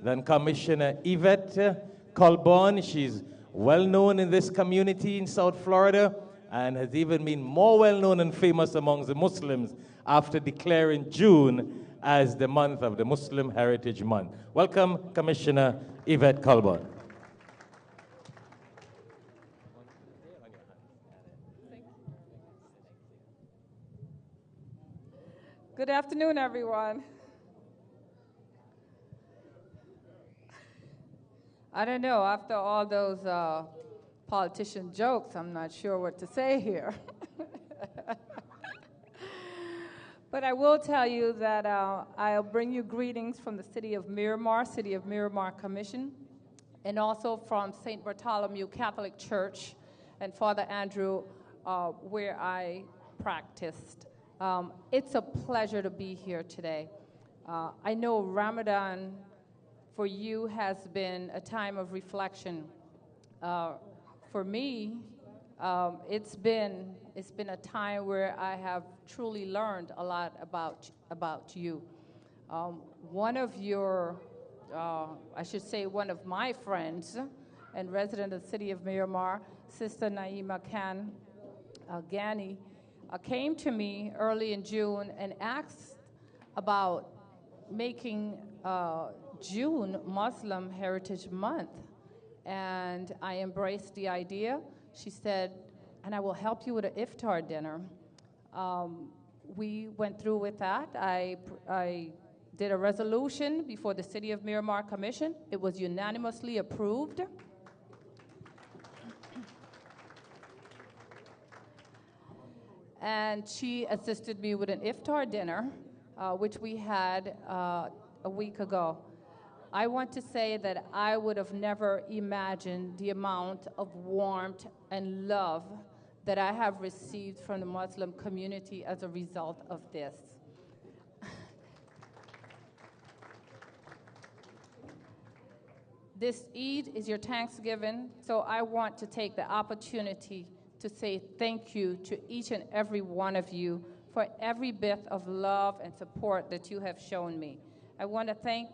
than Commissioner Yvette Colborn. She's well known in this community in South Florida and has even been more well known and famous amongst the Muslims after declaring June as the month of the Muslim Heritage Month. Welcome, Commissioner Yvette Colborn. Good afternoon, everyone. I don't know, after all those politician jokes, I'm not sure what to say here. But I will tell you that I'll bring you greetings from the City of Miramar Commission, and also from St. Bartholomew Catholic Church and Father Andrew, where I practiced. It's a pleasure to be here today. I know Ramadan for you has been a time of reflection. For me, it's been a time where I have truly learned a lot about you. One of your, I should say, one of my friends and resident of the City of Miramar, Sister Naima Khan Ghani, came to me early in June and asked about making June Muslim Heritage Month. And I embraced the idea. She said, and I will help you with an iftar dinner. We went through with that. I did a resolution before the City of Miramar Commission. It was unanimously approved. And she assisted me with an iftar dinner, which we had a week ago. I want to say that I would have never imagined the amount of warmth and love that I have received from the Muslim community as a result of this. This Eid is your Thanksgiving, so I want to take the opportunity to say thank you to each and every one of you for every bit of love and support that you have shown me. I want to thank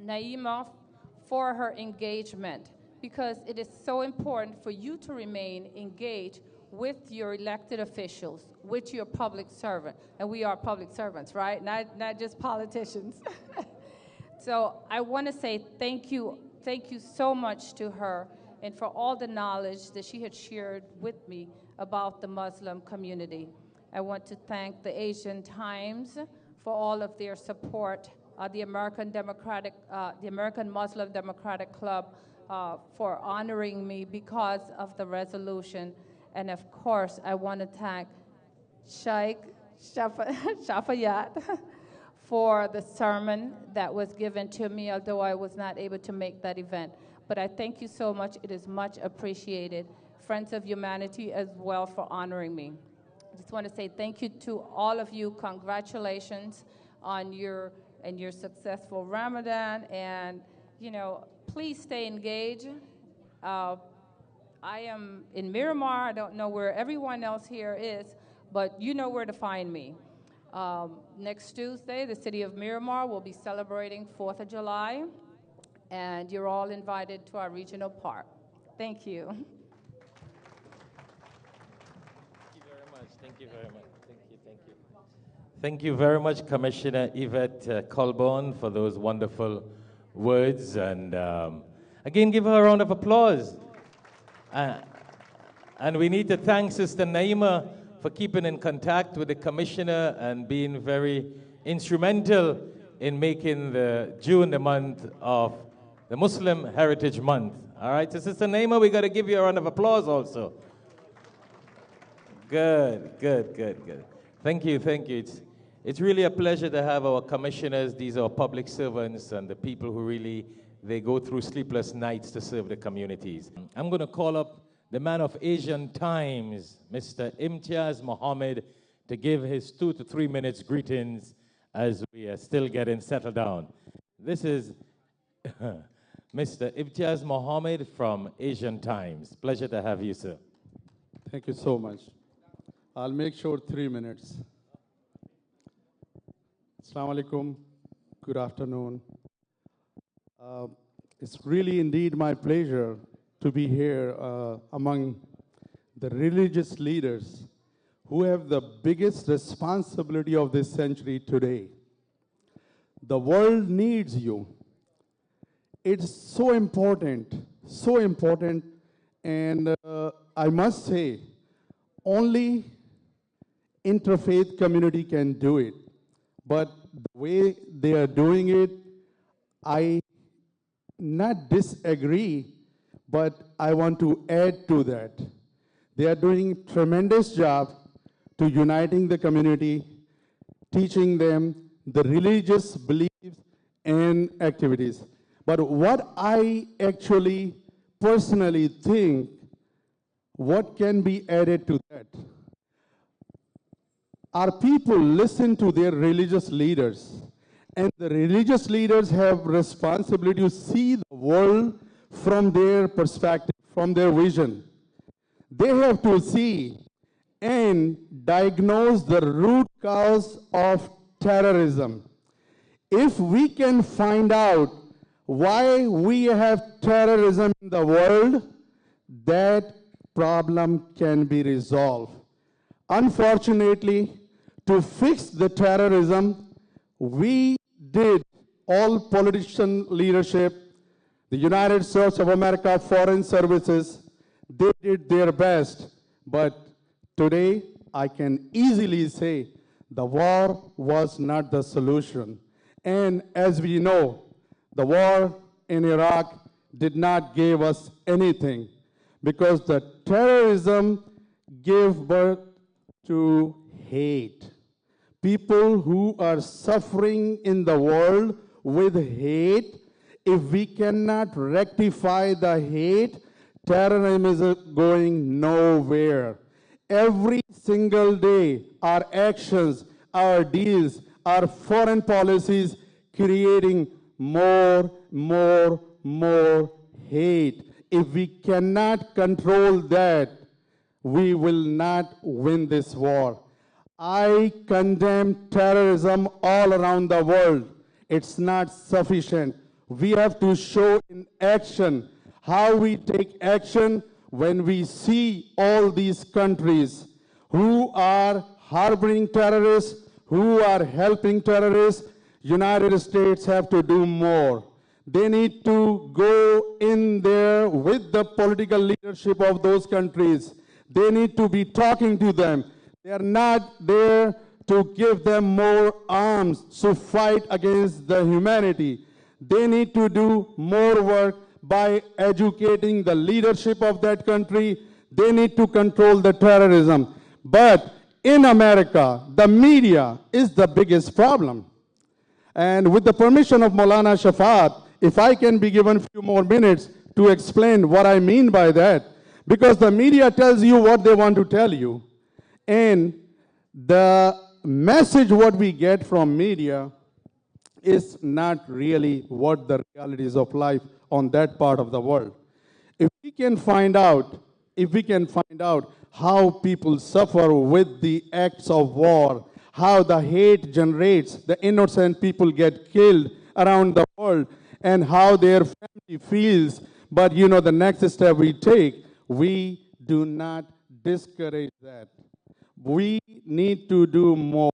Naima for her engagement, because it is so important for you to remain engaged with your elected officials, with your public servant. And we are public servants, right? Not just politicians. So I want to say thank you so much to her and for all the knowledge that she had shared with me about the Muslim community. I want to thank the Asian Times for all of their support, the American Muslim Democratic Club for honoring me because of the resolution. And of course, I want to thank Sheikh Shafayat for the sermon that was given to me, although I was not able to make that event. But I thank you so much. It is much appreciated. Friends of Humanity as well for honoring me. I just want to say thank you to all of you. Congratulations on your successful Ramadan. And, please stay engaged. I am in Miramar. I don't know where everyone else here is, but you know where to find me. Next Tuesday, the City of Miramar will be celebrating 4th of July, and you're all invited to our regional park. Thank you. Thank you very much. Thank you very much. Thank you. Thank you very much, Commissioner Yvette Colborn, for those wonderful words. And again, give her a round of applause. And we need to thank Sister Naima for keeping in contact with the Commissioner and being very instrumental in making the June the month of the Muslim Heritage Month. All right, so Sister Naima, we got to give you a round of applause also. Good. Thank you. It's really a pleasure to have our commissioners. These are public servants and the people who really, they go through sleepless nights to serve the communities. I'm going to call up the man of Asian Times, Mr. Imtiaz Mohammed, to give his 2 to 3 minutes greetings as we are still getting settled down. This is Mr. Imtiaz Mohammed from Asian Times. Pleasure to have you, sir. Thank you so much. I'll make sure 3 minutes. Assalamu alaikum. Good afternoon. Uh, it's really indeed my pleasure to be here among the religious leaders who have the biggest responsibility of this century today. The world needs you. It's so important, and I must say, only interfaith community can do it. But the way they are doing it, I not disagree, but I want to add to that. They are doing tremendous job to uniting the community, teaching them the religious beliefs and activities. But what I actually personally think, what can be added to that? Our people listen to their religious leaders, and the religious leaders have responsibility to see the world from their perspective, from their vision. They have to see and diagnose the root cause of terrorism. If we can find out why we have terrorism in the world, that problem can be resolved. Unfortunately, to fix the terrorism, we did, all politician leadership, the United States of America Foreign Services, they did their best. But today, I can easily say the war was not the solution. And as we know, the war in Iraq did not give us anything, because the terrorism gave birth to hate. People who are suffering in the world with hate, if we cannot rectify the hate, terrorism is going nowhere. Every single day, our actions, our deals, our foreign policies creating more hate. If we cannot control that, we will not win this war. I condemn terrorism all around the world. It's not sufficient. We have to show in action how we take action when we see all these countries who are harboring terrorists, who are helping terrorists. United States have to do more. They need to go in there with the political leadership of those countries. They need to be talking to them. They are not there to give them more arms to fight against the humanity. They need to do more work by educating the leadership of that country. They need to control the terrorism. But in America, the media is the biggest problem. And with the permission of Maulana Shafat, if I can be given a few more minutes to explain what I mean by that, because the media tells you what they want to tell you. And the message what we get from media is not really what the realities of life on that part of the world. If we can find out how people suffer with the acts of war, how the hate generates, the innocent people get killed around the world, and how their family feels, but the next step we take, we do not discourage that. We need to do more.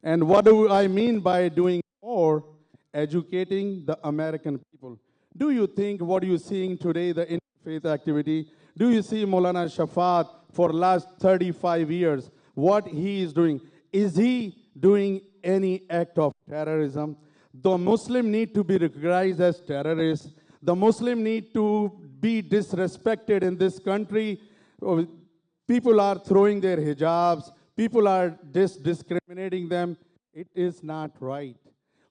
And what do I mean by doing more? Educating the American people. Do you think what you're seeing today, the interfaith activity, do you see Maulana Shafat for last 35 years, what he is doing? Is he doing any act of terrorism? The Muslim need to be recognized as terrorists. The Muslim need to be disrespected in this country. People are throwing their hijabs. People are discriminating them. It is not right.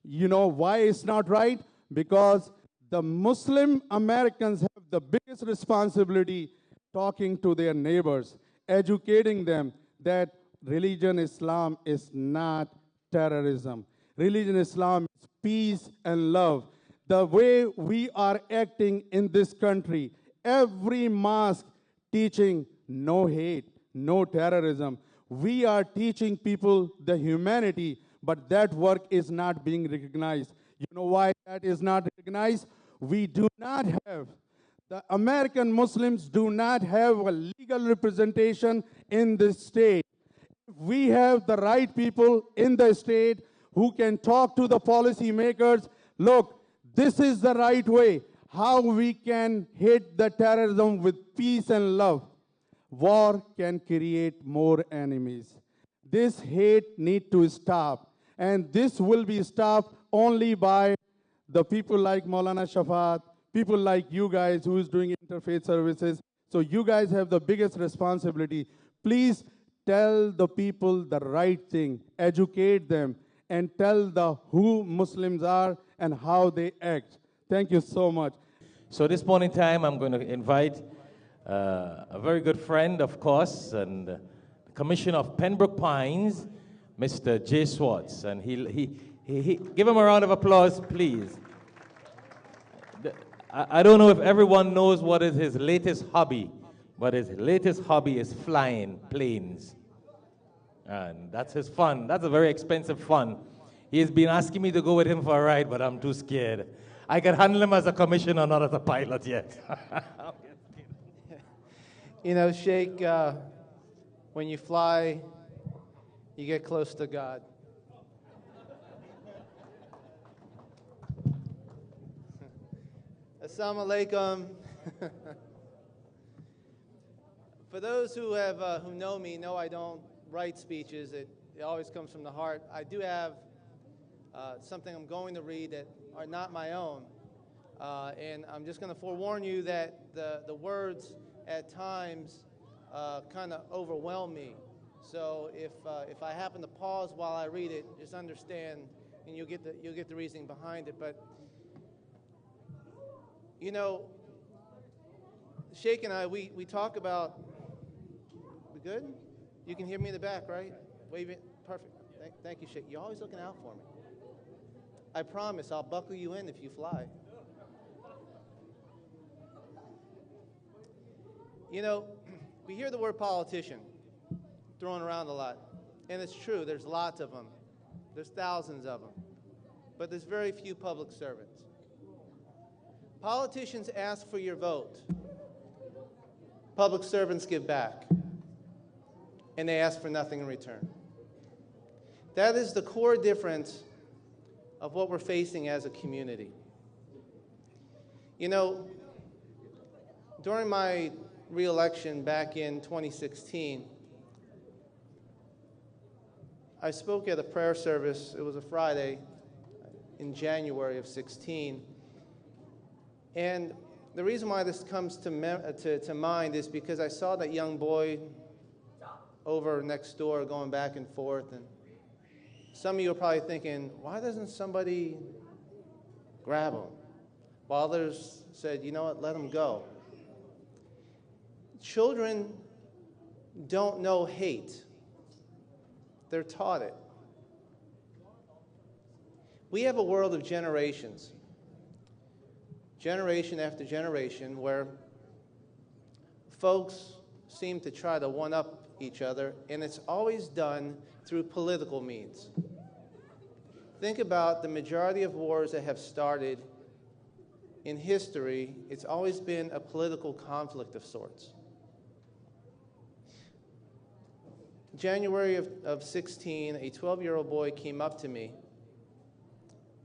You know why it's not right? Because the Muslim Americans have the biggest responsibility talking to their neighbors, educating them that religion Islam is not terrorism. Religion Islam is peace and love. The way we are acting in this country, every mosque teaching no hate, no terrorism. We are teaching people the humanity, but that work is not being recognized. You know why that is not recognized? We do not have, the American Muslims do not have a legal representation in this state. We have the right people in the state who can talk to the policymakers. Look, this is the right way, how we can hit the terrorism with peace and love. War can create more enemies. This hate needs to stop. And this will be stopped only by the people like Maulana Shafat, people like you guys who is doing interfaith services. So you guys have the biggest responsibility. Please tell the people the right thing, educate them, and tell the who Muslims are and how they act. Thank you so much. So this point in time, I'm going to invite a very good friend, of course, and the Commissioner of Pembroke Pines, Mr. Jay Swartz. And he give him a round of applause, please. I don't know if everyone knows what is his latest hobby, but his latest hobby is flying planes. And that's his fun. That's a very expensive fun. He has been asking me to go with him for a ride, but I'm too scared. I can handle him as a commissioner, not as a pilot yet. You know, Sheikh, when you fly, you get close to God. Assalamu alaikum. For those who know me, know I don't write speeches. It always comes from the heart. I do have something I'm going to read that are not my own. And I'm just going to forewarn you that the words at times kind of overwhelm me. So if I happen to pause while I read it, just understand, and you'll get the reasoning behind it. But you know, Sheikh and I, we talk about. We good? You can hear me in the back, right? Wave it. Perfect. Thank you, Sheikh. You're always looking out for me. I promise I'll buckle you in if you fly. You know, we hear the word politician thrown around a lot. And it's true, there's lots of them. There's thousands of them. But there's very few public servants. Politicians ask for your vote. Public servants give back. And they ask for nothing in return. That is the core difference of what we're facing as a community. You know, during my re-election back in 2016, I spoke at a prayer service. It was a Friday in January of 16. And the reason why this comes to mind is because I saw that young boy over next door going back and forth. And some of you are probably thinking, why doesn't somebody grab him? While others said, you know what, let him go. Children don't know hate. They're taught it. We have a world of generations, generation after generation, where folks seem to try to one-up each other, and it's always done through political means. Think about the majority of wars that have started in history. It's always been a political conflict of sorts. January of 16, a 12-year-old boy came up to me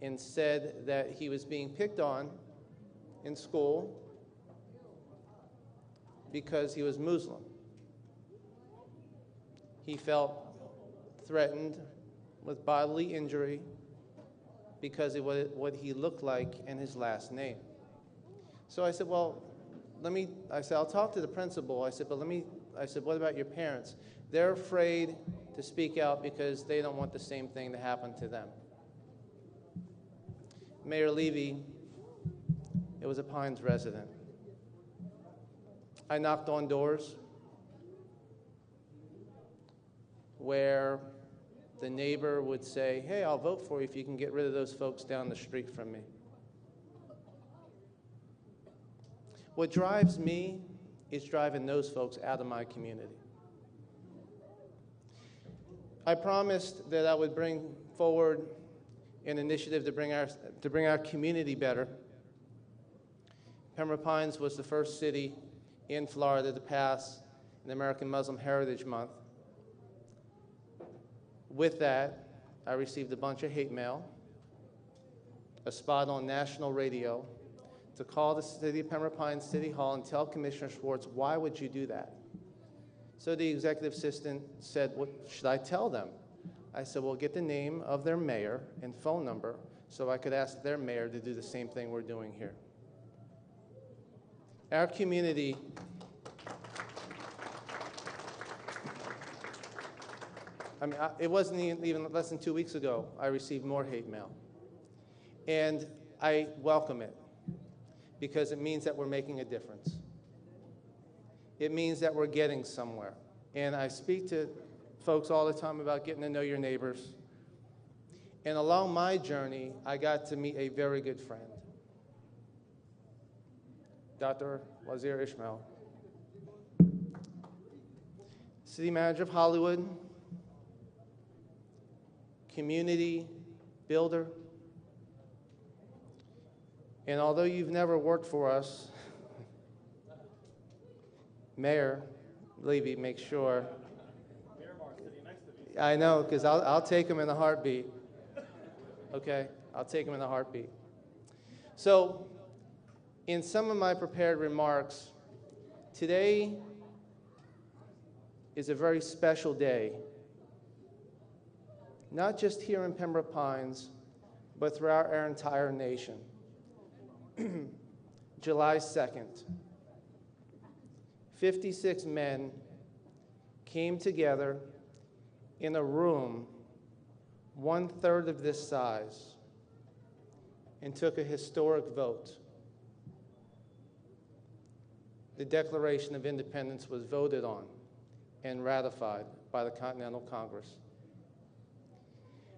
and said that he was being picked on in school because he was Muslim. He felt threatened with bodily injury because of what he looked like and his last name. So I said, well, I'll talk to the principal. I said, what about your parents? They're afraid to speak out because they don't want the same thing to happen to them. Mayor Levy, it was a Pines resident. I knocked on doors where the neighbor would say, hey, I'll vote for you if you can get rid of those folks down the street from me. What drives me is driving those folks out of my community. I promised that I would bring forward an initiative to bring our community better. Pembroke Pines was the first city in Florida to pass an American Muslim Heritage Month. With that, I received a bunch of hate mail, a spot on national radio, to call the city of Pembroke Pines City Hall and tell Commissioner Schwartz, why would you do that? So the executive assistant said, what should I tell them? I said, well, get the name of their mayor and phone number so I could ask their mayor to do the same thing we're doing here. Our community it wasn't even less than 2 weeks ago I received more hate mail. And I welcome it because it means that we're making a difference. It means that we're getting somewhere. And I speak to folks all the time about getting to know your neighbors. And along my journey, I got to meet a very good friend, Dr. Wazir Ishmael, city manager of Hollywood, community builder. And although you've never worked for us, Mayor Levy, make sure. I know, because I'll take him in a heartbeat. Okay? I'll take him in a heartbeat. So, in some of my prepared remarks, today is a very special day, not just here in Pembroke Pines, but throughout our entire nation. July 2nd, 56 men came together in a room 1/3 of this size and took a historic vote. The Declaration of Independence was voted on and ratified by the Continental Congress.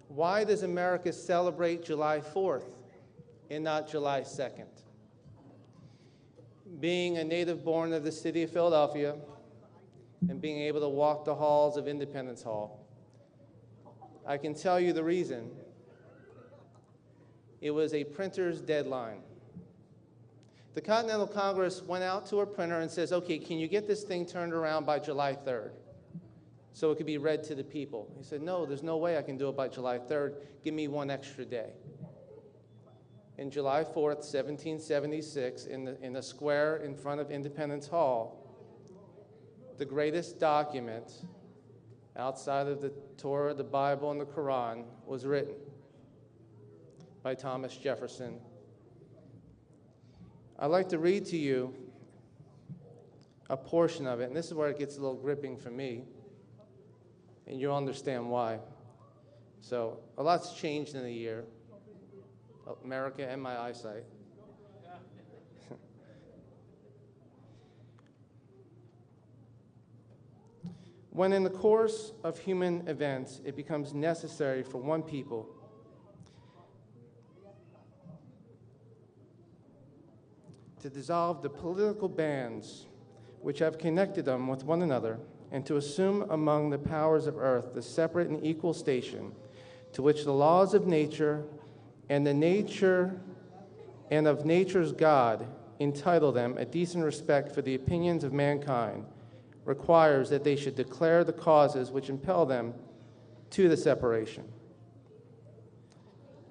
Why does America celebrate July 4th and not July 2nd? Being a native born of the city of Philadelphia and being able to walk the halls of Independence Hall, I can tell you the reason. It was a printer's deadline. The Continental Congress went out to a printer and says, okay, can you get this thing turned around by July 3rd so it could be read to the people? He said, no, there's no way I can do it by July 3rd. Give me one extra day. And July 4th, 1776, in the square in front of Independence Hall, the greatest document outside of the Torah, the Bible, and the Quran was written by Thomas Jefferson. I'd like to read to you a portion of it, and this is where it gets a little gripping for me, and you'll understand why. So, a lot's changed in a year. America and my eyesight. When in the course of human events it becomes necessary for one people to dissolve the political bands which have connected them with one another and to assume among the powers of earth the separate and equal station to which the laws of nature and the nature and of nature's God entitle them a decent respect for the opinions of mankind, requires that they should declare the causes which impel them to the separation.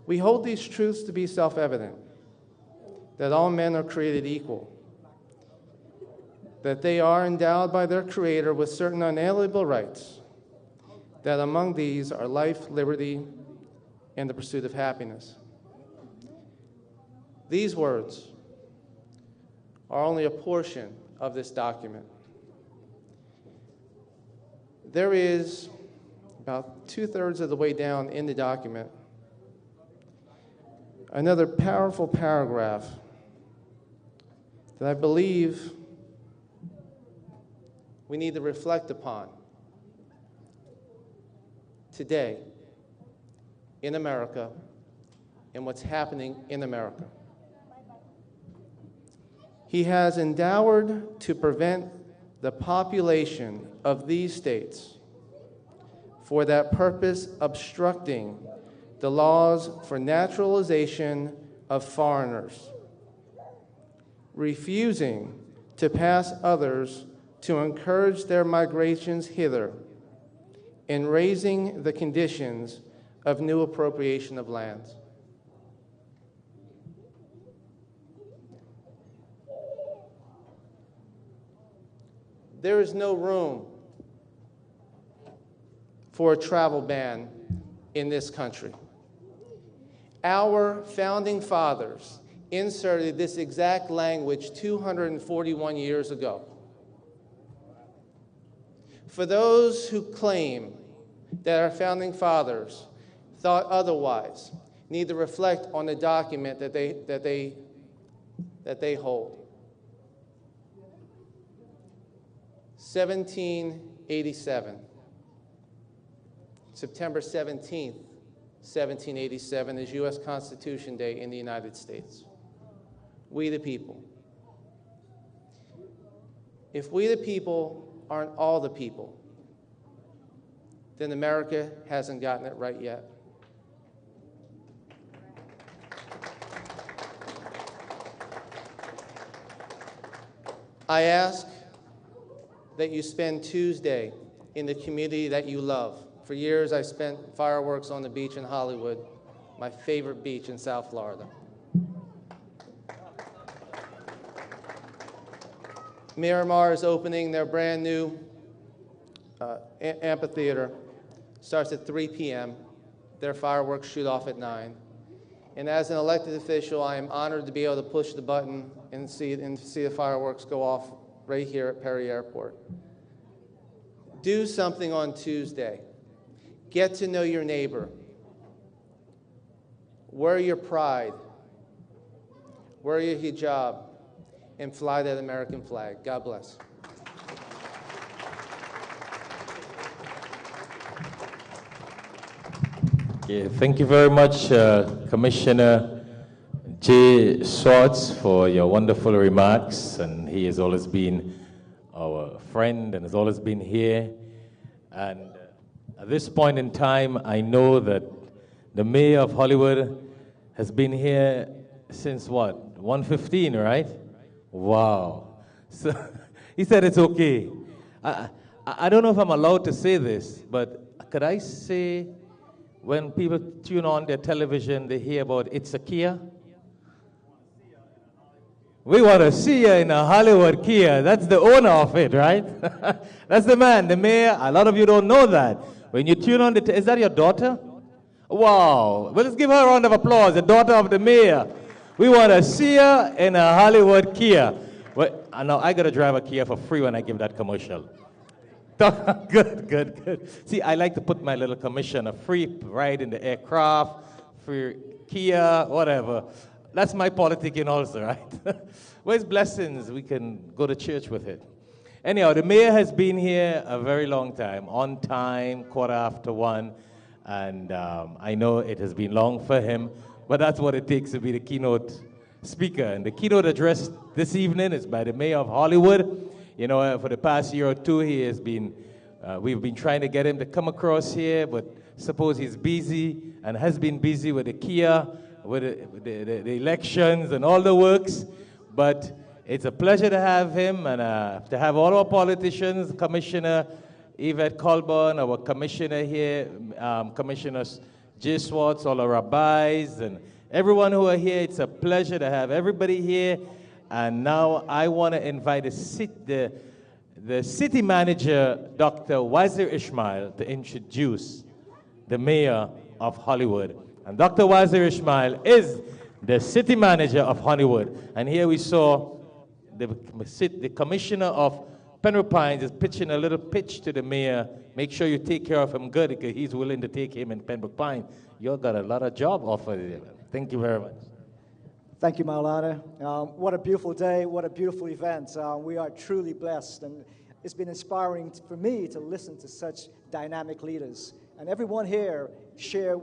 We hold these truths to be self-evident, that all men are created equal, that they are endowed by their Creator with certain unalienable rights, that among these are life, liberty, and the pursuit of happiness. These words are only a portion of this document. There is, about 2/3 of the way down in the document, another powerful paragraph that I believe we need to reflect upon today in America and what's happening in America. He has endeavored to prevent the population of these states, for that purpose obstructing the laws for naturalization of foreigners, refusing to pass others to encourage their migrations hither, and raising the conditions of new appropriation of lands. There is no room for a travel ban in this country. Our founding fathers inserted this exact language 241 years ago. For those who claim that our founding fathers thought otherwise, need to reflect on the document that they hold. 1787, September 17th, 1787 is U.S. Constitution Day in the United States. We the people. If we the people aren't all the people, then America hasn't gotten it right yet. I ask that you spend Tuesday in the community that you love. For years, I spent fireworks on the beach in Hollywood, my favorite beach in South Florida. Miramar is opening their brand new amphitheater. Starts at 3 p.m. Their fireworks shoot off at 9. And as an elected official, I am honored to be able to push the button and see the fireworks go off right here at Perry Airport. Do something on Tuesday. Get to know your neighbor. Wear your pride. Wear your hijab. And fly that American flag. God bless. Yeah, thank you very much, Commissioner J. Swartz, for your wonderful remarks. And he has always been our friend and has always been here. And at this point in time, I know that the mayor of Hollywood has been here since what? 1:15, right? Wow. So he said it's okay. I don't know if I'm allowed to say this, but could I say when people tune on their television, they hear about It's a Kia? We want to see you in a Hollywood Kia. That's the owner of it, right? That's the man, the mayor. A lot of you don't know that. When you tune on is that your daughter? Wow. Well, let's give her a round of applause, the daughter of the mayor. We want to see her in a Hollywood Kia. Well, now I got to drive a Kia for free when I give that commercial. Good. See, I like to put my little commission, a free ride in the aircraft, free Kia, whatever. That's my politicking also, right? Where's blessings? We can go to church with it. Anyhow, the mayor has been here a very long time, on time, 1:15, and I know it has been long for him, but that's what it takes to be the keynote speaker. And the keynote address this evening is by the mayor of Hollywood. You know, for the past year or two, he has been, we've been trying to get him to come across here, but suppose he's busy and has been busy with the Kia, with the elections and all the works. But it's a pleasure to have him and to have all our politicians, Commissioner Yvette Colburn, our commissioner here, Commissioners J. Swartz, all our rabbis, and everyone who are here. It's a pleasure to have everybody here. And now I want to invite the city manager, Dr. Wazir Ismail, to introduce the mayor of Hollywood. And Dr. Wazir Ismail is the city manager of Hollywood. And here we saw the commissioner of Penrose Pines is pitching a little pitch to the mayor. Make sure you take care of him good because he's willing to take him in Penrose Pines. You've got a lot of job offered there. Thank you very much. Thank you, Maulana. What a beautiful day, what a beautiful event. We are truly blessed, and it's been inspiring for me to listen to such dynamic leaders. And everyone here share,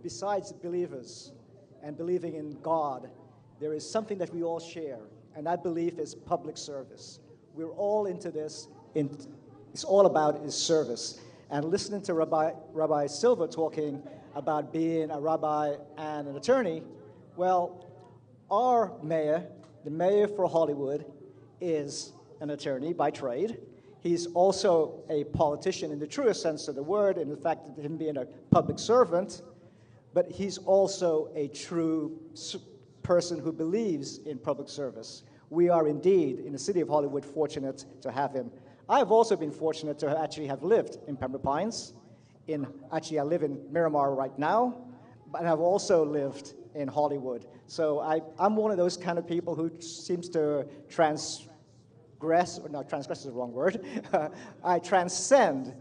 besides believers and believing in God, there is something that we all share, and that belief is public service. We're all into this. It's all about is service. And listening to Rabbi Silver talking about being a rabbi and an attorney. Well, our mayor, the mayor for Hollywood, is an attorney by trade. He's also a politician in the truest sense of the word, in the fact of him being a public servant, but he's also a true person who believes in public service. We are indeed, in the city of Hollywood, fortunate to have him. I have also been fortunate to actually have lived in Pembroke Pines. Actually, I live in Miramar right now, but I've also lived in Hollywood. So I'm one of those kind of people who seems to transgress, or no, transgress is the wrong word. I transcend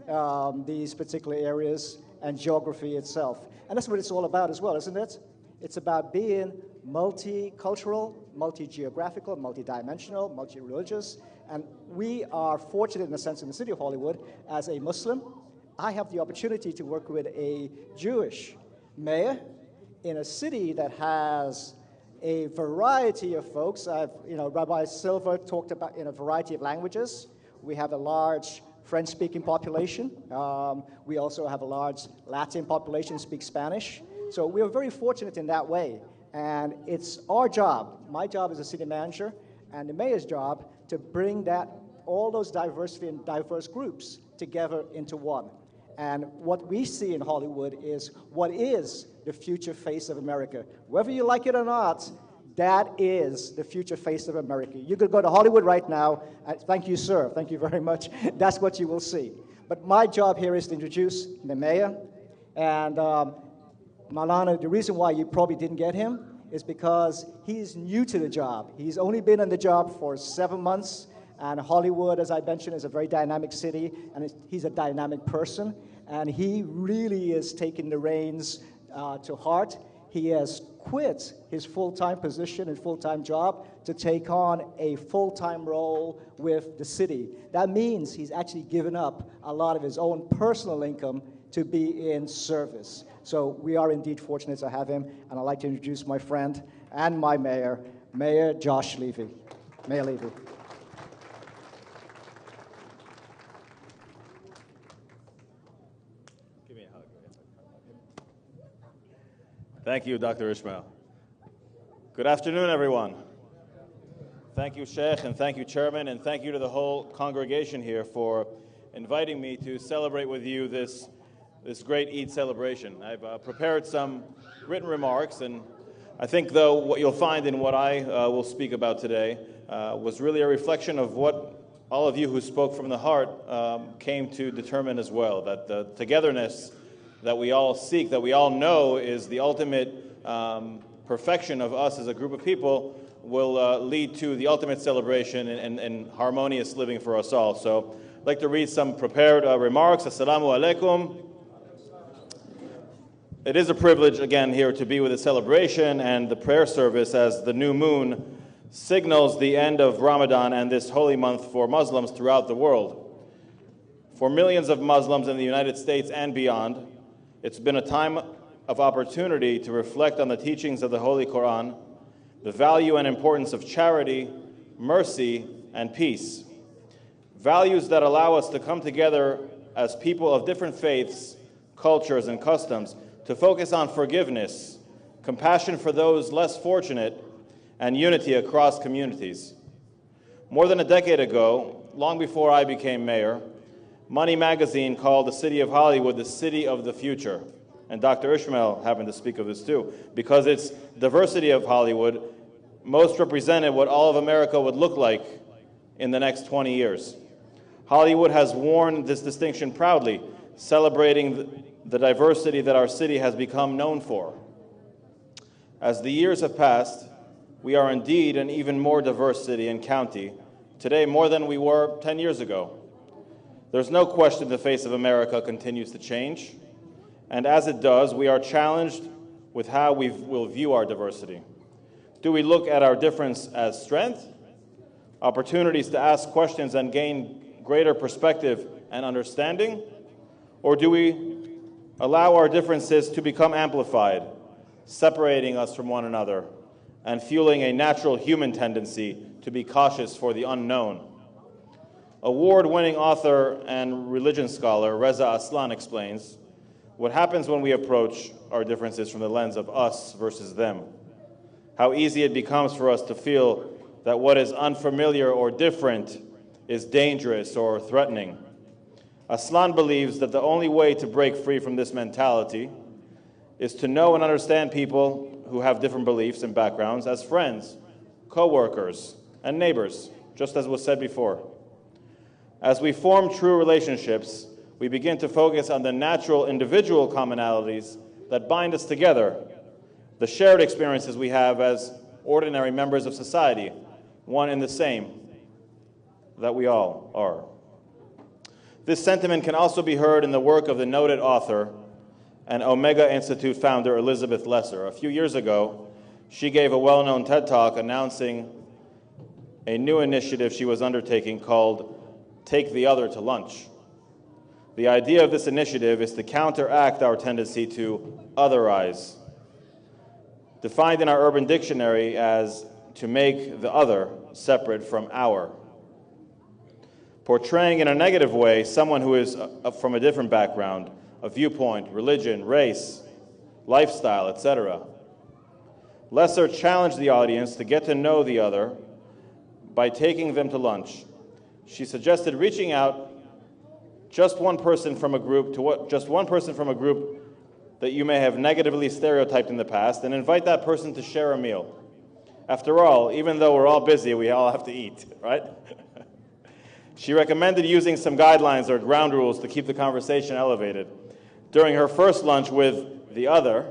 these particular areas and geography itself. And that's what it's all about as well, isn't it? It's about being multicultural, multi-geographical, multi-dimensional, multi-religious. And we are fortunate in a sense in the city of Hollywood as a Muslim. I have the opportunity to work with a Jewish mayor in a city that has a variety of folks. Rabbi Silver talked about in a variety of languages. We have a large French-speaking population. We also have a large Latin population speak Spanish. So we are very fortunate in that way. And it's our job, my job as a city manager, and the mayor's job to bring all those diversity and diverse groups together into one. And what we see in Hollywood is what is the future face of America. Whether you like it or not, that is the future face of America. You could go to Hollywood right now. Thank you, sir. Thank you very much. That's what you will see. But my job here is to introduce the mayor. And Maulana, the reason why you probably didn't get him is because he's new to the job. He's only been on the job for 7 months. And Hollywood, as I mentioned, is a very dynamic city, and he's a dynamic person. And he really is taking the reins to heart. He has quit his full-time position and full-time job to take on a full-time role with the city. That means he's actually given up a lot of his own personal income to be in service. So we are indeed fortunate to have him, and I'd like to introduce my friend and my mayor, Mayor Josh Levy. Mayor Levy. Thank you, Dr. Ishmael. Good afternoon, everyone. Thank you, Sheikh, and thank you, Chairman, and thank you to the whole congregation here for inviting me to celebrate with you this great Eid celebration. I've prepared some written remarks, and I think, though, what you'll find in what I will speak about today was really a reflection of what all of you who spoke from the heart came to determine as well, that the togetherness that we all seek, that we all know is the ultimate perfection of us as a group of people, will lead to the ultimate celebration and harmonious living for us all. So I'd like to read some prepared remarks. Assalamu alaikum. It is a privilege, again, here to be with the celebration and the prayer service as the new moon signals the end of Ramadan and this holy month for Muslims throughout the world. For millions of Muslims in the United States and beyond, it's been a time of opportunity to reflect on the teachings of the Holy Quran, the value and importance of charity, mercy, and peace. Values that allow us to come together as people of different faiths, cultures, and customs to focus on forgiveness, compassion for those less fortunate, and unity across communities. More than a decade ago, long before I became mayor, Money magazine called the city of Hollywood the city of the future. And Dr. Ishmael happened to speak of this too, because its diversity of Hollywood most represented what all of America would look like in the next 20 years. Hollywood has worn this distinction proudly, celebrating the diversity that our city has become known for. As the years have passed, we are indeed an even more diverse city and county, today more than we were 10 years ago. There's no question the face of America continues to change, and as it does, we are challenged with how we will view our diversity. Do we look at our difference as strength, opportunities to ask questions and gain greater perspective and understanding, or do we allow our differences to become amplified, separating us from one another and fueling a natural human tendency to be cautious for the unknown? Award-winning author and religion scholar Reza Aslan explains, What happens when we approach our differences from the lens of us versus them? How easy it becomes for us to feel that what is unfamiliar or different is dangerous or threatening. Aslan believes that the only way to break free from this mentality is to know and understand people who have different beliefs and backgrounds as friends, co-workers, and neighbors, just as was said before. As we form true relationships, we begin to focus on the natural individual commonalities that bind us together, the shared experiences we have as ordinary members of society, one and the same that we all are. This sentiment can also be heard in the work of the noted author and Omega Institute founder Elizabeth Lesser. A few years ago, she gave a well-known TED Talk announcing a new initiative she was undertaking called Take the Other to Lunch. The idea of this initiative is to counteract our tendency to otherize, defined in our Urban Dictionary as to make the other separate from our. Portraying in a negative way someone who is from a different background, a viewpoint, religion, race, lifestyle, etc. Lesser challenged the audience to get to know the other by taking them to lunch. She suggested reaching out just one person from a group that you may have negatively stereotyped in the past and invite that person to share a meal. After all, even though we're all busy, we all have to eat, right? She recommended using some guidelines or ground rules to keep the conversation elevated. During her first lunch with the other,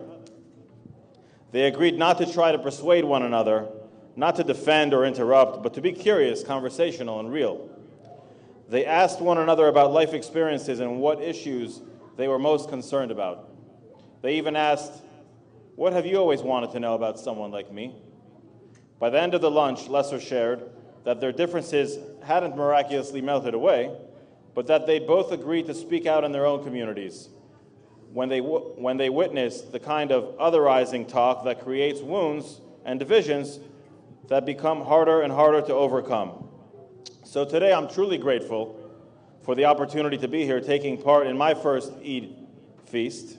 they agreed not to try to persuade one another, not to defend or interrupt, but to be curious, conversational, and real. They asked one another about life experiences and what issues they were most concerned about. They even asked, "What have you always wanted to know about someone like me?" By the end of the lunch, Lesser shared that their differences hadn't miraculously melted away, but that they both agreed to speak out in their own communities when they witnessed the kind of otherizing talk that creates wounds and divisions that become harder and harder to overcome. So today I'm truly grateful for the opportunity to be here taking part in my first Eid feast.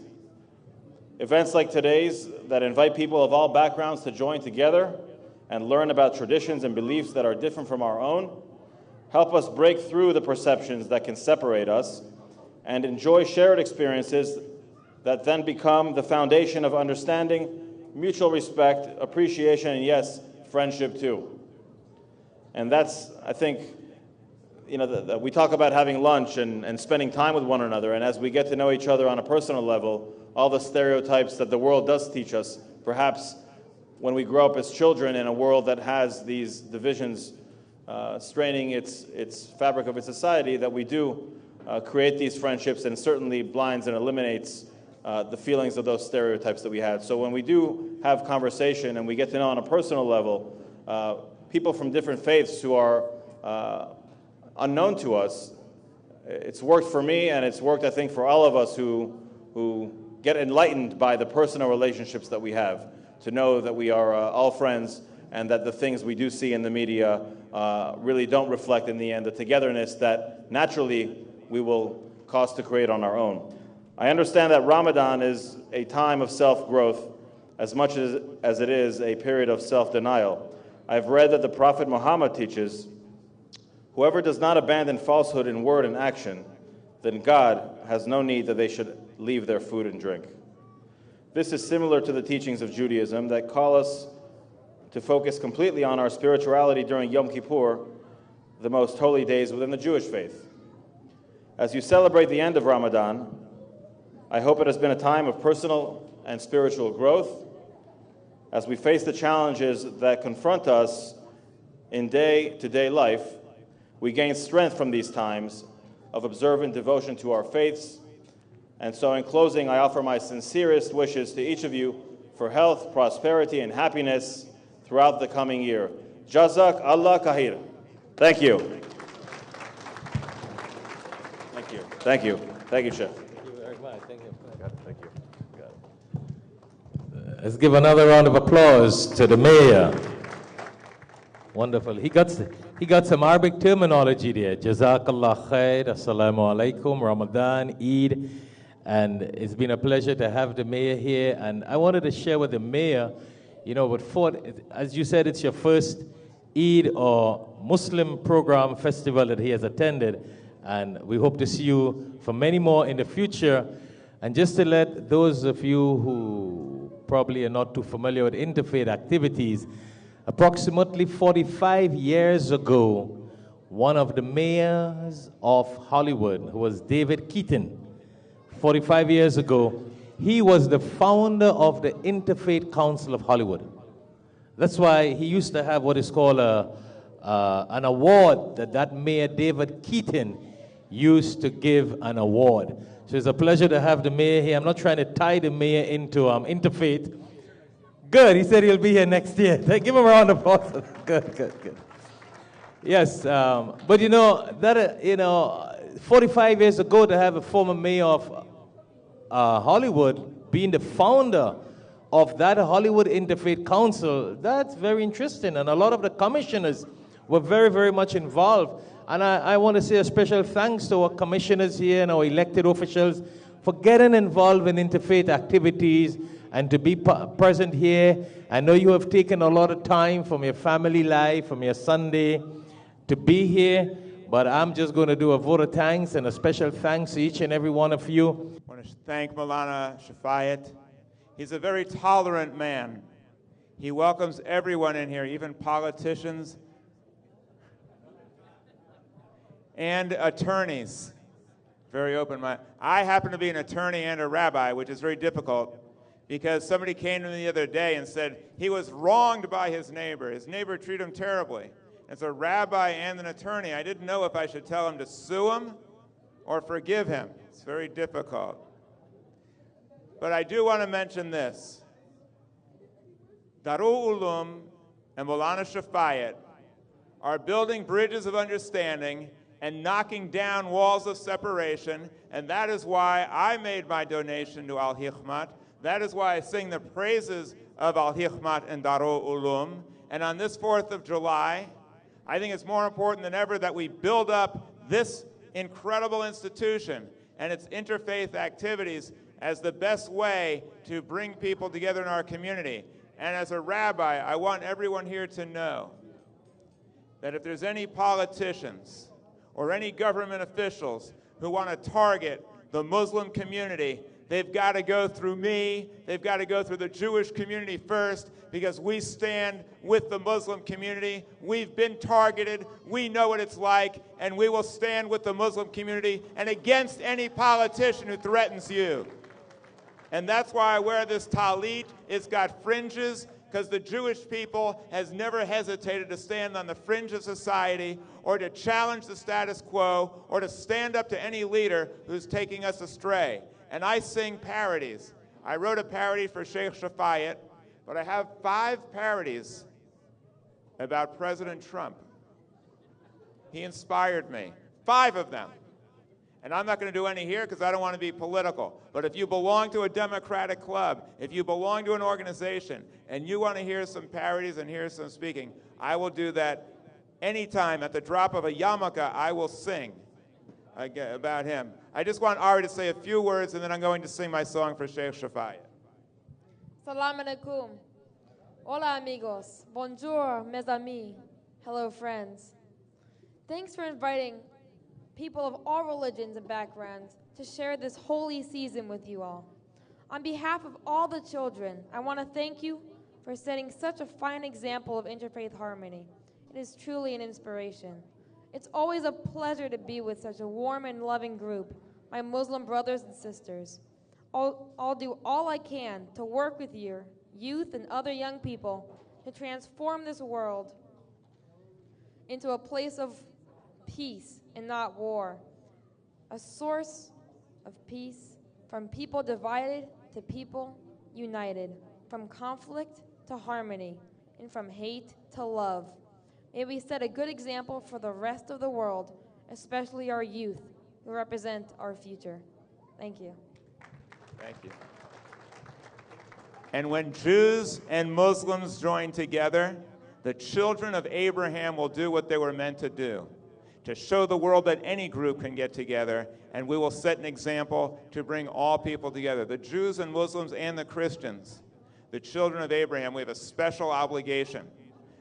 Events like today's that invite people of all backgrounds to join together and learn about traditions and beliefs that are different from our own help us break through the perceptions that can separate us and enjoy shared experiences that then become the foundation of understanding, mutual respect, appreciation, and yes, friendship too. And that's, I think, we talk about having lunch and spending time with one another, and as we get to know each other on a personal level, all the stereotypes that the world does teach us, perhaps when we grow up as children in a world that has these divisions straining its fabric of its society, that we do create these friendships and certainly blinds and eliminates the feelings of those stereotypes that we had. So when we do have conversation and we get to know on a personal level people from different faiths who are unknown to us, it's worked for me, and it's worked, I think, for all of us who get enlightened by the personal relationships that we have, to know that we are all friends and that the things we do see in the media really don't reflect in the end the togetherness that naturally we will cause to create on our own. I understand that Ramadan is a time of self-growth as much as it is a period of self-denial. I've read that the Prophet Muhammad teaches, whoever does not abandon falsehood in word and action, then God has no need that they should leave their food and drink. This is similar to the teachings of Judaism that call us to focus completely on our spirituality during Yom Kippur, the most holy days within the Jewish faith. As you celebrate the end of Ramadan, I hope it has been a time of personal and spiritual growth as we face the challenges that confront us in day-to-day life. We gain strength from these times of observant devotion to our faiths. And so in closing, I offer my sincerest wishes to each of you for health, prosperity, and happiness throughout the coming year. Jazak Allah Kahir. Thank you. Thank you. Thank you. Thank you, Chef. Thank you very much. Thank you. Thank you. Let's give another round of applause to the mayor. Wonderful. He got some Arabic terminology there. Jazakallah khair, assalamu alaikum, Ramadan, Eid. And it's been a pleasure to have the mayor here. And I wanted to share with the mayor, as you said, it's your first Eid or Muslim program festival that he has attended. And we hope to see you for many more in the future. And just to let those of you who probably are not too familiar with interfaith activities, approximately 45 years ago, one of the mayors of Hollywood, who was David Keaton, 45 years ago, he was the founder of the Interfaith Council of Hollywood. That's why he used to have what is called an award that Mayor David Keaton used to give an award. So it's a pleasure to have the mayor here. I'm not trying to tie the mayor into interfaith. Good, he said he'll be here next year. Give him a round of applause. Good. Yes, but 45 years ago to have a former mayor of Hollywood being the founder of that Hollywood Interfaith Council, that's very interesting. And a lot of the commissioners were very, very much involved. And I want to say a special thanks to our commissioners here and our elected officials for getting involved in interfaith activities and to be present here. I know you have taken a lot of time from your family life, from your Sunday, to be here. But I'm just going to do a vote of thanks and a special thanks to each and every one of you. I want to thank Maulana Shafayat. He's a very tolerant man. He welcomes everyone in here, even politicians and attorneys. Very open-minded. I happen to be an attorney and a rabbi, which is very difficult because somebody came to me the other day and said he was wronged by his neighbor. His neighbor treated him terribly. As a rabbi and an attorney, I didn't know if I should tell him to sue him or forgive him. It's very difficult. But I do want to mention this. Darul Ulum and Maulana Shafayat are building bridges of understanding and knocking down walls of separation, and that is why I made my donation to Alhikmat. That is why I sing the praises of Alhikmat and Darul Ulum. And on this 4th of July, I think it's more important than ever that we build up this incredible institution and its interfaith activities as the best way to bring people together in our community. And as a rabbi, I want everyone here to know that if there's any politicians or any government officials who want to target the Muslim community, they've got to go through me. They've got to go through the Jewish community first, because we stand with the Muslim community. We've been targeted. We know what it's like, and we will stand with the Muslim community and against any politician who threatens you. And that's why I wear this talit. It's got fringes, because the Jewish people has never hesitated to stand on the fringe of society or to challenge the status quo or to stand up to any leader who's taking us astray. And I sing parodies. I wrote a parody for Sheikh Shafayat, but I have 5 parodies about President Trump. He inspired me. 5 of them. And I'm not going to do any here because I don't want to be political. But if you belong to a Democratic club, if you belong to an organization, and you want to hear some parodies and hear some speaking, I will do that anytime. At the drop of a yarmulke, I will sing about him. I just want Ari to say a few words, and then I'm going to sing my song for Sheikh Shafayat. Salam alaikum. Hola amigos. Bonjour mes amis. Hello friends. Thanks for inviting people of all religions and backgrounds to share this holy season with you all. On behalf of all the children, I want to thank you for setting such a fine example of interfaith harmony. It is truly an inspiration. It's always a pleasure to be with such a warm and loving group, my Muslim brothers and sisters. I'll do all I can to work with your youth and other young people to transform this world into a place of peace and not war, a source of peace, from people divided to people united, from conflict to harmony, and from hate to love. May we set a good example for the rest of the world, especially our youth, who represent our future. Thank you. Thank you. And when Jews and Muslims join together, the children of Abraham will do what they were meant to do. to show the world that any group can get together, and we will set an example to bring all people together, the Jews and Muslims and the Christians, the children of Abraham. We have a special obligation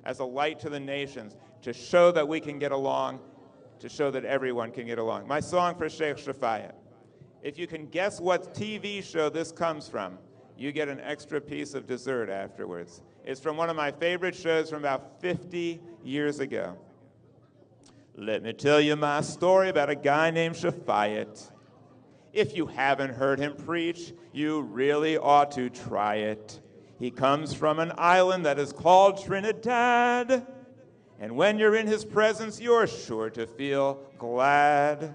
as a light to the nations to show that we can get along, to show that everyone can get along. My song for Sheikh Shafayat. If you can guess what TV show this comes from, you get an extra piece of dessert afterwards. It's from one of my favorite shows from about 50 years ago. Let me tell you my story about a guy named Shafayat. If you haven't heard him preach, you really ought to try it. He comes from an island that is called Trinidad. And when you're in his presence, you're sure to feel glad.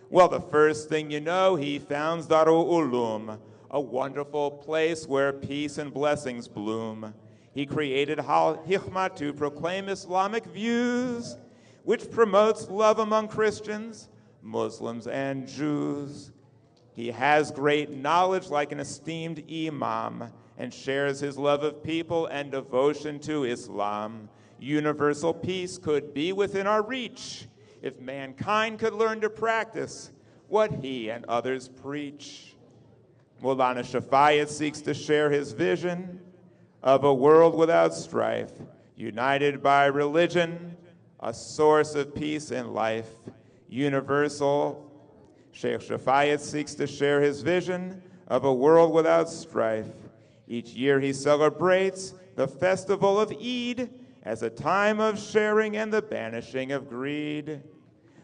Well, the first thing you know, he founds Darul Ulum, a wonderful place where peace and blessings bloom. He created Alhikmat to proclaim Islamic views, which promotes love among Christians, Muslims, and Jews. He has great knowledge like an esteemed imam and shares his love of people and devotion to Islam. Universal peace could be within our reach if mankind could learn to practice what he and others preach. Maulana Shafayat seeks to share his vision of a world without strife, united by religion, a source of peace and life, universal. Sheikh Shafayat seeks to share his vision of a world without strife. Each year he celebrates the festival of Eid as a time of sharing and the banishing of greed.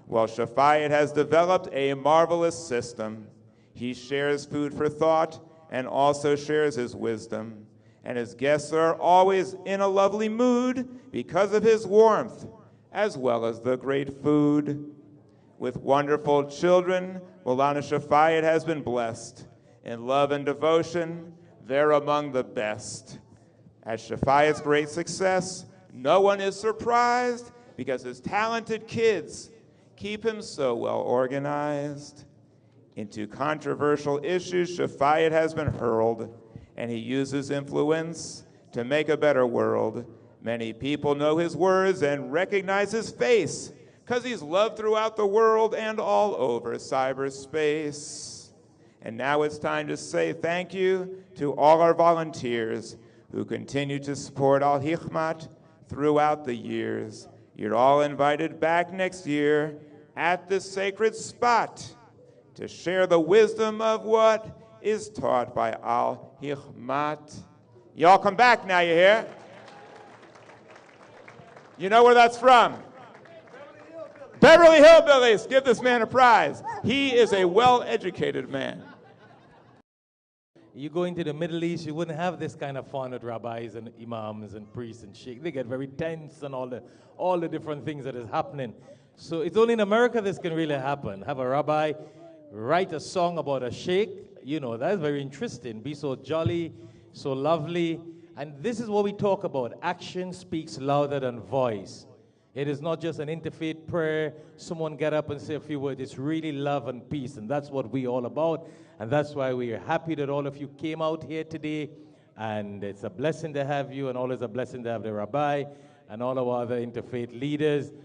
Well, Shafayat has developed a marvelous system. He shares food for thought and also shares his wisdom. And his guests are always in a lovely mood because of his warmth, as well as the great food. With wonderful children, Maulana Shafayat has been blessed. In love and devotion, they're among the best. At Shafayat's great success, no one is surprised because his talented kids keep him so well organized. Into controversial issues, Shafayat has been hurled, and he uses influence to make a better world. Many people know his words and recognize his face because he's loved throughout the world and all over cyberspace. And now it's time to say thank you to all our volunteers who continue to support Al-Hikmat throughout the years. You're all invited back next year at this sacred spot to share the wisdom of what is taught by Al-Hikmat. Y'all come back now, you hear? You know where that's from? Beverly Hillbillies. Give this man a prize. He is a well-educated man. You go into the Middle East, you wouldn't have this kind of fun with rabbis and imams and priests and sheikhs. They get very tense and all the different things that is happening. So it's only in America this can really happen. Have a rabbi write a song about a sheikh. You know, that's very interesting. Be so jolly, so lovely. And this is what we talk about. Action speaks louder than voice. It is not just an interfaith prayer. Someone get up and say a few words. It's really love and peace, and that's what we're all about. And that's why we are happy that all of you came out here today. And it's a blessing to have you, and always a blessing to have the rabbi and all our other interfaith leaders.